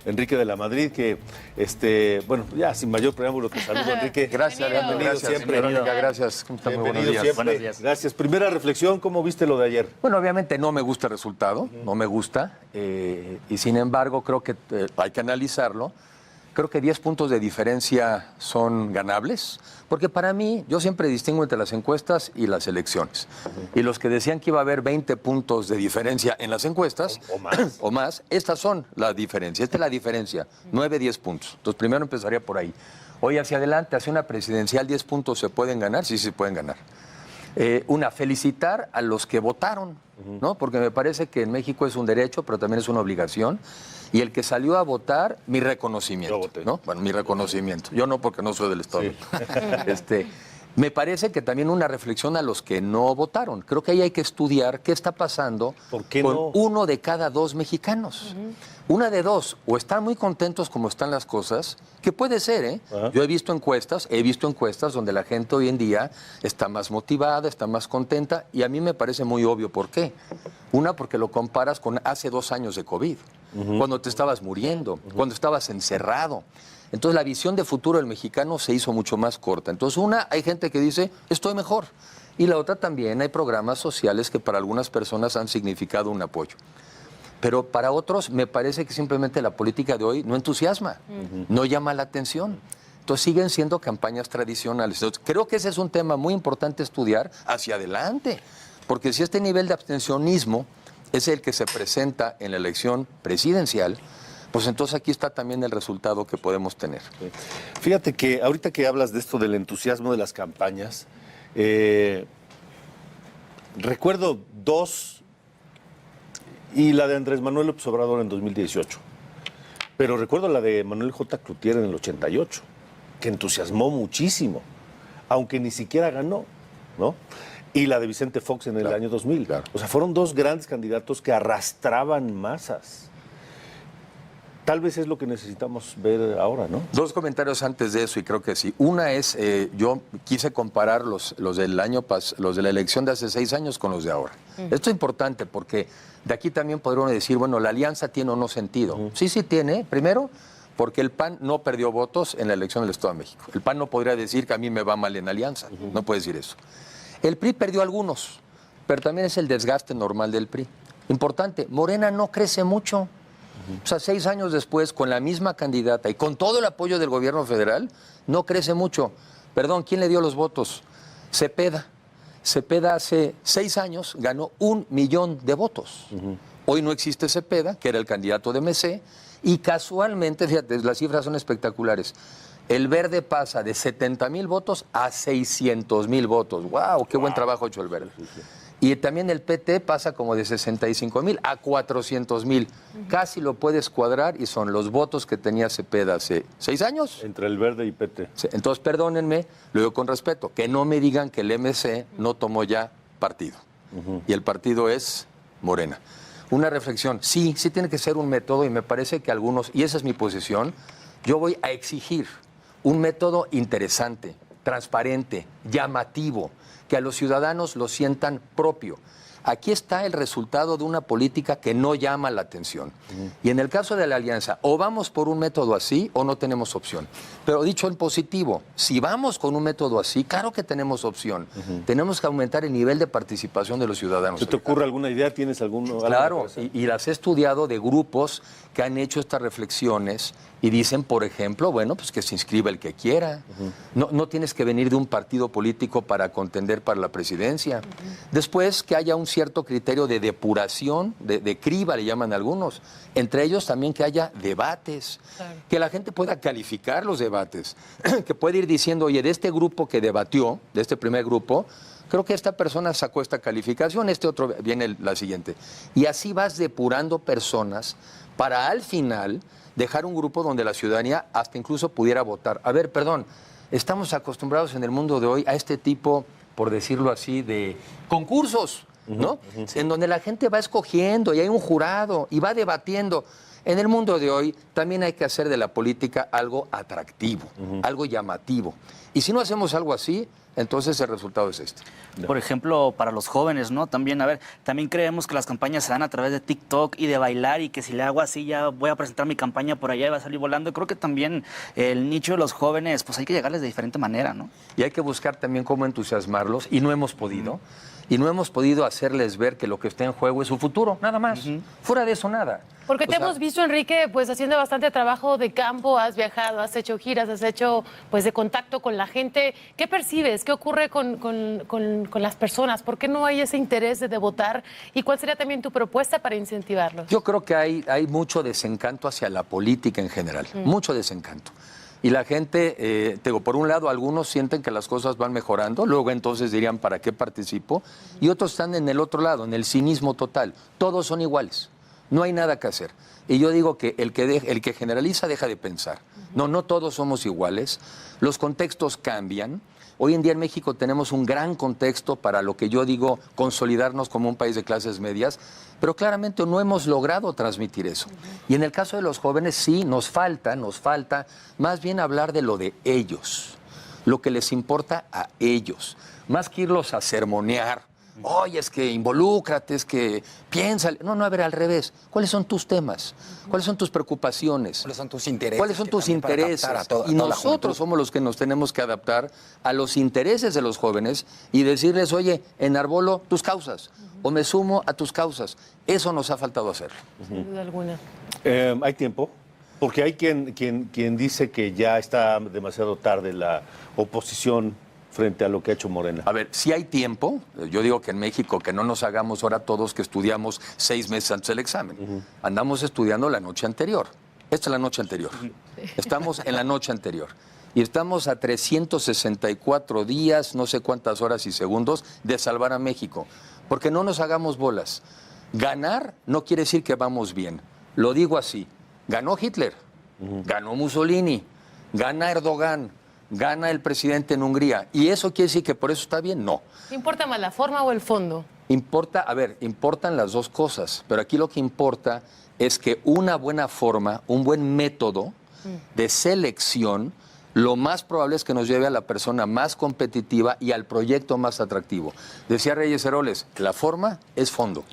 Enrique de la Madrid, que, bueno, ya sin mayor preámbulo, te saludo, Enrique. Gracias, Leandro. Gracias, siempre. Verónica, gracias. Muy buenos días. Siempre. Buenos días. Gracias. Primera reflexión, ¿cómo viste lo de ayer? Bueno, obviamente no me gusta el resultado, no me gusta, y sin embargo creo que hay que analizarlo. Creo que 10 puntos de diferencia son ganables, porque para mí, yo siempre distingo entre las encuestas y las elecciones. Y los que decían que iba a haber 20 puntos de diferencia en las encuestas, o más, estas son la diferencia. Esta es la diferencia, 9, 10 puntos. Entonces, primero empezaría por ahí. Hoy hacia adelante, hacia una presidencial, 10 puntos se pueden ganar, sí se pueden ganar. Felicitar a los que votaron, ¿no? Porque me parece que en México es un derecho, pero también es una obligación. Y el que salió a votar, mi reconocimiento. Yo voté. ¿No? Bueno, mi reconocimiento. Yo no, porque no soy del Estado. Sí. Me parece que también una reflexión a los que no votaron. Creo que ahí hay que estudiar qué está pasando con 1 de cada 2 mexicanos. Una de dos, o están muy contentos como están las cosas, que puede ser, ¿eh? Yo he visto encuestas donde la gente hoy en día está más motivada, está más contenta, y a mí me parece muy obvio por qué. Una, porque lo comparas con hace 2 años de COVID, cuando te estabas muriendo, cuando estabas encerrado. Entonces la visión de futuro del mexicano se hizo mucho más corta. Entonces hay gente que dice, estoy mejor. Y la otra también, hay programas sociales que para algunas personas han significado un apoyo. Pero para otros me parece que simplemente la política de hoy no entusiasma, no llama la atención. Entonces siguen siendo campañas tradicionales. Entonces, creo que ese es un tema muy importante estudiar hacia adelante. Porque si este nivel de abstencionismo es el que se presenta en la elección presidencial, pues entonces aquí está también el resultado que podemos tener. Fíjate que ahorita que hablas de esto del entusiasmo de las campañas, recuerdo 2, y la de Andrés Manuel López Obrador en 2018. Pero recuerdo la de Manuel J. Cloutier en el 88, que entusiasmó muchísimo, aunque ni siquiera ganó, ¿no? Y la de Vicente Fox en el año 2000. Claro. O sea, fueron 2 grandes candidatos que arrastraban masas. Tal vez es lo que necesitamos ver ahora, ¿no? 2 comentarios antes de eso, y creo que sí. Una es, yo quise comparar los del año los de la elección de hace 6 años con los de ahora. Esto es importante porque de aquí también podríamos decir, bueno, ¿la alianza tiene o no sentido? Sí, sí tiene. Primero, porque el PAN no perdió votos en la elección del Estado de México. El PAN no podría decir que a mí me va mal en alianza. No puede decir eso. El PRI perdió algunos, pero también es el desgaste normal del PRI. Importante, Morena no crece mucho. O sea, 6 años después, con la misma candidata y con todo el apoyo del gobierno federal, no crece mucho. Perdón, ¿quién le dio los votos? Cepeda. Cepeda hace 6 años ganó 1 millón de votos. Hoy no existe Cepeda, que era el candidato de MC, y casualmente, fíjate, las cifras son espectaculares. El Verde pasa de 70,000 votos a 600,000 votos. ¡Wow! ¡Qué buen trabajo ha hecho el Verde! Y también el PT pasa como de 65,000 a 400,000. Casi lo puedes cuadrar y son los votos que tenía Cepeda hace 6 años. Entre el Verde y PT. Entonces, perdónenme, lo digo con respeto, que no me digan que el MC no tomó ya partido. Y el partido es Morena. Una reflexión, sí tiene que ser un método, y me parece que algunos, y esa es mi posición, yo voy a exigir un método interesante, transparente, llamativo, que a los ciudadanos lo sientan propio. Aquí está el resultado de una política que no llama la atención. Y en el caso de la alianza, o vamos por un método así o no tenemos opción. Pero dicho en positivo, si vamos con un método así, claro que tenemos opción. Tenemos que aumentar el nivel de participación de los ciudadanos. ¿Se te ocurre alguna idea? ¿Tienes alguno? Claro, y las he estudiado de grupos que han hecho estas reflexiones y dicen, por ejemplo, bueno, pues que se inscriba el que quiera. No tienes que venir de un partido político para contender para la presidencia. Después, que haya un cierto criterio de depuración, de criba, le llaman algunos. Entre ellos también que haya debates, que la gente pueda calificar los debates, que pueda ir diciendo, oye, de este grupo que debatió, de este primer grupo, creo que esta persona sacó esta calificación, este otro viene la siguiente. Y así vas depurando personas para al final dejar un grupo donde la ciudadanía hasta incluso pudiera votar. A ver, perdón, estamos acostumbrados en el mundo de hoy a este tipo, por decirlo así, de concursos, ¿no? En donde la gente va escogiendo y hay un jurado y va debatiendo. En el mundo de hoy también hay que hacer de la política algo atractivo, algo llamativo. Y si no hacemos algo así, entonces el resultado es este. Por ejemplo, para los jóvenes, ¿no? También, a ver, también creemos que las campañas se dan a través de TikTok y de bailar y que si le hago así ya voy a presentar mi campaña por allá y va a salir volando. Creo que también el nicho de los jóvenes, pues hay que llegarles de diferente manera, ¿no? Y hay que buscar también cómo entusiasmarlos y no hemos podido. Y no hemos podido hacerles ver que lo que está en juego es su futuro, nada más. Fuera de eso, nada. Porque te hemos visto, Enrique, pues haciendo bastante trabajo de campo, has viajado, has hecho giras, has hecho pues de contacto con la gente. ¿Qué percibes? ¿Qué ocurre con las personas? ¿Por qué no hay ese interés de votar? ¿Y cuál sería también tu propuesta para incentivarlos? Yo creo que hay mucho desencanto hacia la política en general, mucho desencanto. Y la gente, por un lado, algunos sienten que las cosas van mejorando, luego entonces dirían, ¿para qué participo? Y otros están en el otro lado, en el cinismo total. Todos son iguales, no hay nada que hacer. Y yo digo que el que generaliza deja de pensar. No todos somos iguales, los contextos cambian. Hoy en día en México tenemos un gran contexto para lo que yo digo, consolidarnos como un país de clases medias, pero claramente no hemos logrado transmitir eso. Y en el caso de los jóvenes sí, nos falta más bien hablar de lo de ellos, lo que les importa a ellos, más que irlos a sermonear. Oye, es que involúcrate, es que piensa. No, a ver, al revés. ¿Cuáles son tus temas? ¿Cuáles son tus preocupaciones? ¿Cuáles son tus intereses? ¿Cuáles son tus intereses? Y nosotros somos los que nos tenemos que adaptar a los intereses de los jóvenes y decirles, oye, enarbolo tus causas o me sumo a tus causas. Eso nos ha faltado hacer. Sin duda alguna. ¿Hay tiempo? Porque hay quien dice que ya está demasiado tarde la oposición frente a lo que ha hecho Morena. A ver, si hay tiempo, yo digo que en México que no nos hagamos ahora todos que estudiamos 6 meses antes del examen. Andamos estudiando la noche anterior. Esta es la noche anterior. Estamos en la noche anterior. Y estamos a 364 días, no sé cuántas horas y segundos, de salvar a México. Porque no nos hagamos bolas. Ganar no quiere decir que vamos bien. Lo digo así. Ganó Hitler, ganó Mussolini, gana Erdogan, gana el presidente en Hungría. ¿Y eso quiere decir que por eso está bien? No. ¿Importa más la forma o el fondo? Importan las dos cosas, pero aquí lo que importa es que una buena forma, un buen método de selección, lo más probable es que nos lleve a la persona más competitiva y al proyecto más atractivo. Decía Reyes Heroles, la forma es fondo.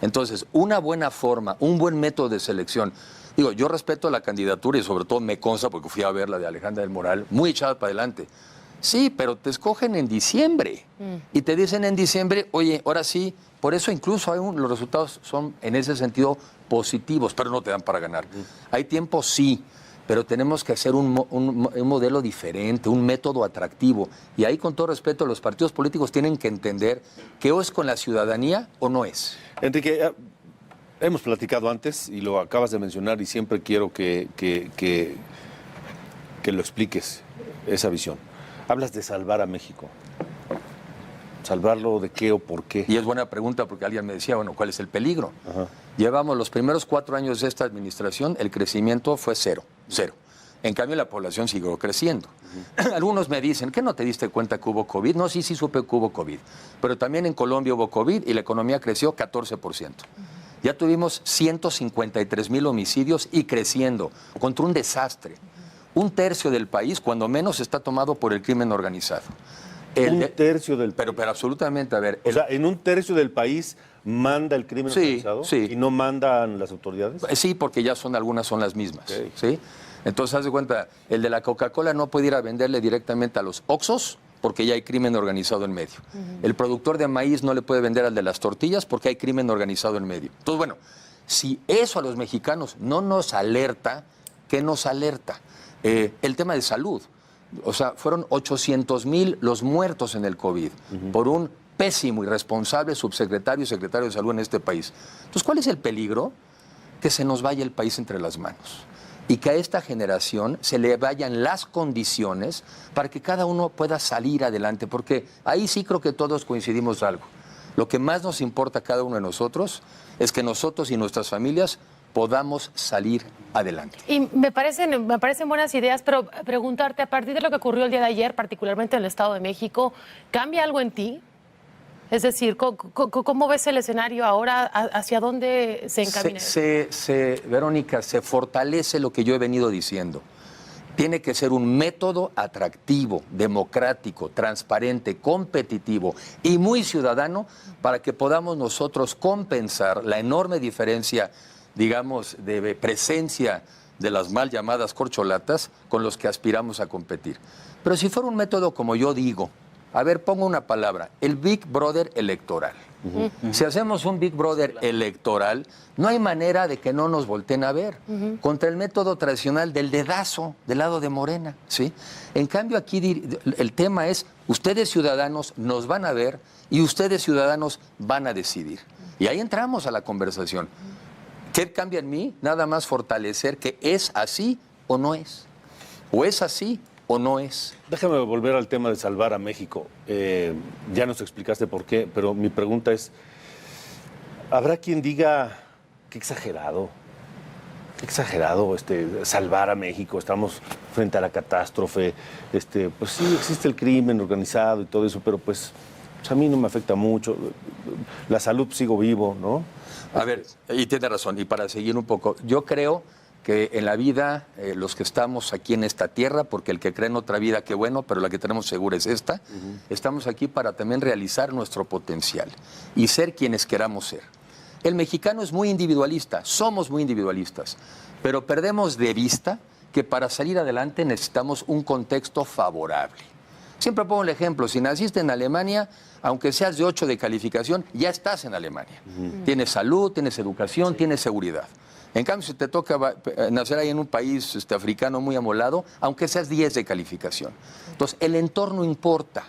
Entonces, una buena forma, un buen método de selección. Digo, yo respeto la candidatura y sobre todo me consta, porque fui a ver la de Alejandra del Moral, muy echada para adelante. Sí, pero te escogen en diciembre y te dicen en diciembre, oye, ahora sí, por eso incluso los resultados son en ese sentido positivos, pero no te dan para ganar. Hay tiempo, sí, pero tenemos que hacer un modelo diferente, un método atractivo. Y ahí, con todo respeto, los partidos políticos tienen que entender que o es con la ciudadanía o no es. Enrique, hemos platicado antes y lo acabas de mencionar y siempre quiero que lo expliques, esa visión. Hablas de salvar a México. ¿Salvarlo de qué o por qué? Y es buena pregunta porque alguien me decía, bueno, ¿cuál es el peligro? Llevamos los primeros 4 años de esta administración, el crecimiento fue cero. En cambio, la población siguió creciendo. Algunos me dicen, ¿qué no te diste cuenta que hubo COVID? No, sí supe que hubo COVID. Pero también en Colombia hubo COVID y la economía creció 14%. Ya tuvimos 153,000 homicidios y creciendo, contra un desastre. 1/3 del país, cuando menos, está tomado por el crimen organizado. Un tercio del país. Pero absolutamente, a ver. O sea, en 1/3 del país manda el crimen organizado y no mandan las autoridades. Sí, porque ya algunas son las mismas. Okay. ¿Sí? Entonces, haz de cuenta, el de la Coca-Cola no puede ir a venderle directamente a los Oxxos porque ya hay crimen organizado en medio. El productor de maíz no le puede vender al de las tortillas porque hay crimen organizado en medio. Entonces, bueno, si eso a los mexicanos no nos alerta, ¿qué nos alerta? El tema de salud. O sea, fueron 800,000 los muertos en el COVID por un pésimo, irresponsable subsecretario y secretario de salud en este país. Entonces, ¿cuál es el peligro? Que se nos vaya el país entre las manos y que a esta generación se le vayan las condiciones para que cada uno pueda salir adelante, porque ahí sí creo que todos coincidimos algo. Lo que más nos importa a cada uno de nosotros es que nosotros y nuestras familias podamos salir adelante. Y me parecen buenas ideas, pero preguntarte, a partir de lo que ocurrió el día de ayer, particularmente en el Estado de México, ¿cambia algo en ti? Es decir, ¿cómo ves el escenario ahora? ¿Hacia dónde se encamina? Verónica, se fortalece lo que yo he venido diciendo. Tiene que ser un método atractivo, democrático, transparente, competitivo y muy ciudadano para que podamos nosotros compensar la enorme diferencia, digamos, de presencia de las mal llamadas corcholatas con los que aspiramos a competir. Pero si fuera un método, como yo digo, a ver, pongo una palabra, el Big Brother electoral. Si hacemos un Big Brother electoral, no hay manera de que no nos volteen a ver. Contra el método tradicional del dedazo del lado de Morena, ¿sí? En cambio, aquí el tema es, ustedes ciudadanos nos van a ver y ustedes ciudadanos van a decidir. Y ahí entramos a la conversación. ¿Qué cambia en mí? Nada más fortalecer que es así o no es. O es así o no es. Déjame volver al tema de salvar a México. Ya nos explicaste por qué, pero mi pregunta es, ¿habrá quien diga qué exagerado salvar a México? Estamos frente a la catástrofe, pues sí, existe el crimen organizado y todo eso, pero pues a mí no me afecta mucho. La salud, sigo vivo, ¿no? A ver, y tiene razón, y para seguir un poco, yo creo que en la vida, los que estamos aquí en esta tierra, porque el que cree en otra vida, qué bueno, pero la que tenemos segura es esta, estamos aquí para también realizar nuestro potencial y ser quienes queramos ser. El mexicano es muy individualista, somos muy individualistas, pero perdemos de vista que para salir adelante necesitamos un contexto favorable. Siempre pongo el ejemplo, si naciste en Alemania, aunque seas de 8 de calificación, ya estás en Alemania. Tienes salud, tienes educación, tienes seguridad. En cambio, si te toca nacer ahí en un país africano muy amolado, aunque seas 10 de calificación. Entonces, el entorno importa.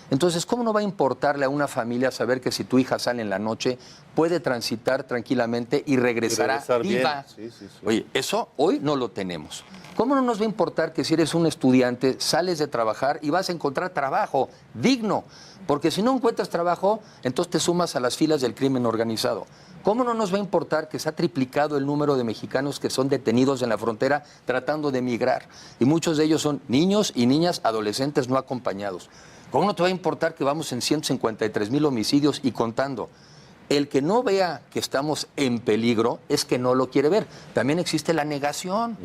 Entonces, ¿cómo no va a importarle a una familia saber que si tu hija sale en la noche, puede transitar tranquilamente y regresará viva? Sí. Oye, eso hoy no lo tenemos. ¿Cómo no nos va a importar que si eres un estudiante, sales de trabajar y vas a encontrar trabajo digno? Porque si no encuentras trabajo, entonces te sumas a las filas del crimen organizado. ¿Cómo no nos va a importar que se ha triplicado el número de mexicanos que son detenidos en la frontera tratando de emigrar? Y muchos de ellos son niños y niñas adolescentes no acompañados. ¿Cómo no te va a importar que vamos en 153,000 homicidios y contando? El que no vea que estamos en peligro es que no lo quiere ver. También existe la negación.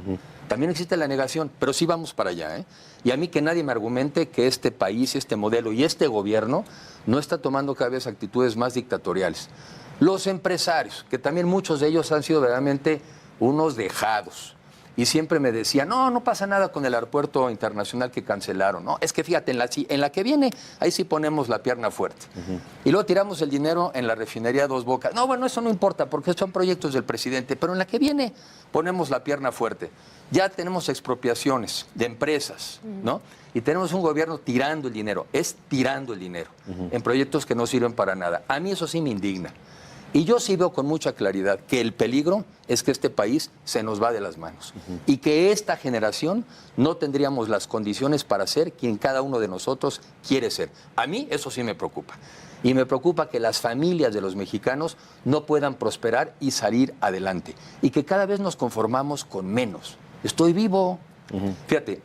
También existe la negación, pero sí vamos para allá, ¿eh? Y a mí que nadie me argumente que este país, este modelo y este gobierno no está tomando cada vez actitudes más dictatoriales. Los empresarios, que también muchos de ellos han sido verdaderamente unos dejados. Y siempre me decían, no pasa nada con el aeropuerto internacional que cancelaron. No, es que fíjate, en la que viene, ahí sí ponemos la pierna fuerte. Y luego tiramos el dinero en la refinería Dos Bocas. No, bueno, eso no importa porque son proyectos del presidente, pero en la que viene ponemos la pierna fuerte. Ya tenemos expropiaciones de empresas, ¿no? Y tenemos un gobierno tirando el dinero, tirando el dinero en proyectos que no sirven para nada. A mí eso sí me indigna. Y yo sí veo con mucha claridad que el peligro es que este país se nos va de las manos y que esta generación no tendríamos las condiciones para ser quien cada uno de nosotros quiere ser. A mí eso sí me preocupa. Y me preocupa que las familias de los mexicanos no puedan prosperar y salir adelante. Y que cada vez nos conformamos con menos. Estoy vivo. Fíjate,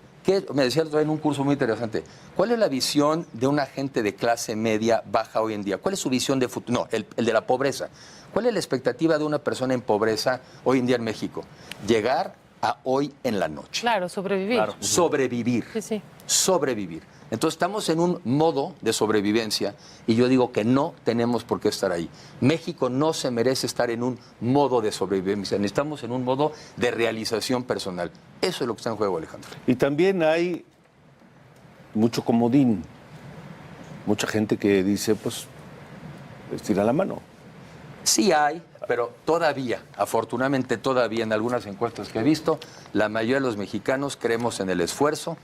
me decía el otro día en un curso muy interesante. ¿Cuál es la visión de una gente de clase media baja hoy en día? ¿Cuál es su visión de futuro? No, el de la pobreza. ¿Cuál es la expectativa de una persona en pobreza hoy en día en México? Llegar a hoy en la noche. Claro, sobrevivir. Claro. Sobrevivir. Sí. Sobrevivir. Entonces estamos en un modo de sobrevivencia y yo digo que no tenemos por qué estar ahí. México no se merece estar en un modo de sobrevivencia, estamos en un modo de realización personal. Eso es lo que está en juego, Alejandro. Y también hay mucho comodín, mucha gente que dice, pues, estira la mano. Sí hay, pero todavía, afortunadamente todavía en algunas encuestas que he visto, la mayoría de los mexicanos creemos en el esfuerzo,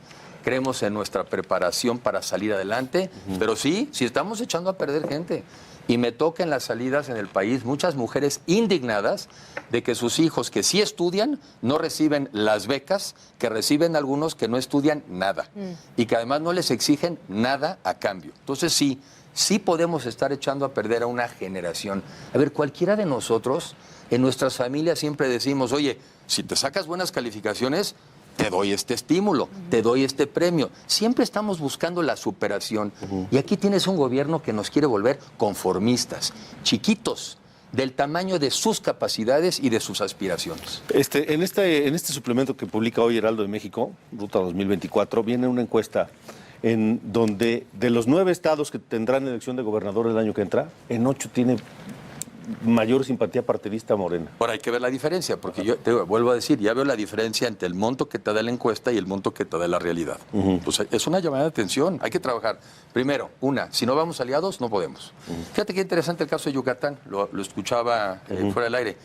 creemos en nuestra preparación para salir adelante, pero sí estamos echando a perder gente. Y me toca en las salidas en el país muchas mujeres indignadas de que sus hijos que sí estudian no reciben las becas que reciben algunos que no estudian nada y que además no les exigen nada a cambio. Entonces sí podemos estar echando a perder a una generación. A ver, cualquiera de nosotros en nuestras familias siempre decimos, oye, si te sacas buenas calificaciones, te doy este estímulo, te doy este premio. Siempre estamos buscando la superación. Y aquí tienes un gobierno que nos quiere volver conformistas, chiquitos, del tamaño de sus capacidades y de sus aspiraciones. En este suplemento que publica hoy Heraldo de México, Ruta 2024, viene una encuesta en donde de los 9 estados que tendrán elección de gobernador el año que entra, en 8 tiene mayor simpatía partidista Morena. Ahora hay que ver la diferencia, porque yo te vuelvo a decir, ya veo la diferencia entre el monto que te da la encuesta y el monto que te da la realidad. Pues es una llamada de atención, hay que trabajar. Primero, si no vamos aliados, no podemos. Fíjate qué interesante el caso de Yucatán, lo escuchaba fuera del aire.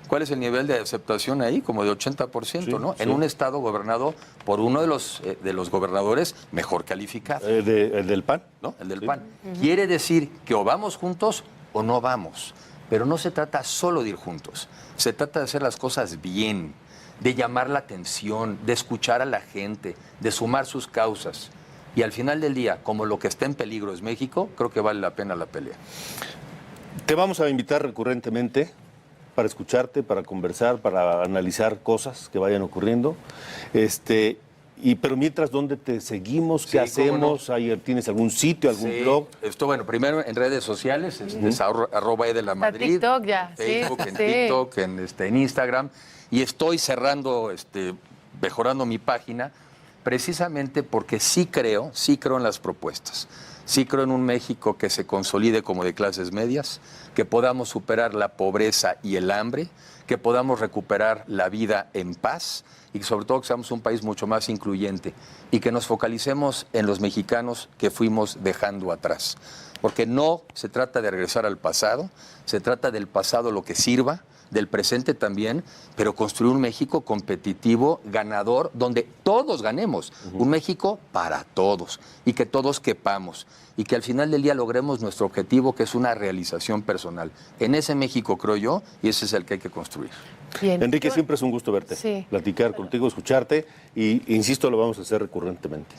¿Cuál es el nivel de aceptación ahí? Como de 80%, sí, ¿no? Sí. En un estado gobernado por uno de los gobernadores mejor calificados. ¿El del PAN? ¿No? El del PAN. Quiere decir que o vamos juntos o no vamos. Pero no se trata solo de ir juntos, se trata de hacer las cosas bien, de llamar la atención, de escuchar a la gente, de sumar sus causas. Y al final del día, como lo que está en peligro es México, creo que vale la pena la pelea. Te vamos a invitar recurrentemente para escucharte, para conversar, para analizar cosas que vayan ocurriendo. Pero mientras, ¿dónde te seguimos? ¿Qué hacemos? No. ¿Tienes algún sitio, algún blog? Bueno, primero en redes sociales, es @edelamadrid, TikTok ya. Facebook, en TikTok, en Instagram. Y estoy cerrando, mejorando mi página, precisamente porque sí creo en las propuestas. Sí creo en un México que se consolide como de clases medias, que podamos superar la pobreza y el hambre, que podamos recuperar la vida en paz y que sobre todo que seamos un país mucho más incluyente y que nos focalicemos en los mexicanos que fuimos dejando atrás. Porque no se trata de regresar al pasado, se trata del pasado lo que sirva, del presente también, pero construir un México competitivo, ganador, donde todos ganemos. Un México para todos y que todos quepamos y que al final del día logremos nuestro objetivo, que es una realización personal. En ese México creo yo, y ese es el que hay que construir. Bien. Enrique, siempre es un gusto verte, platicar contigo, escucharte y, insisto, lo vamos a hacer recurrentemente.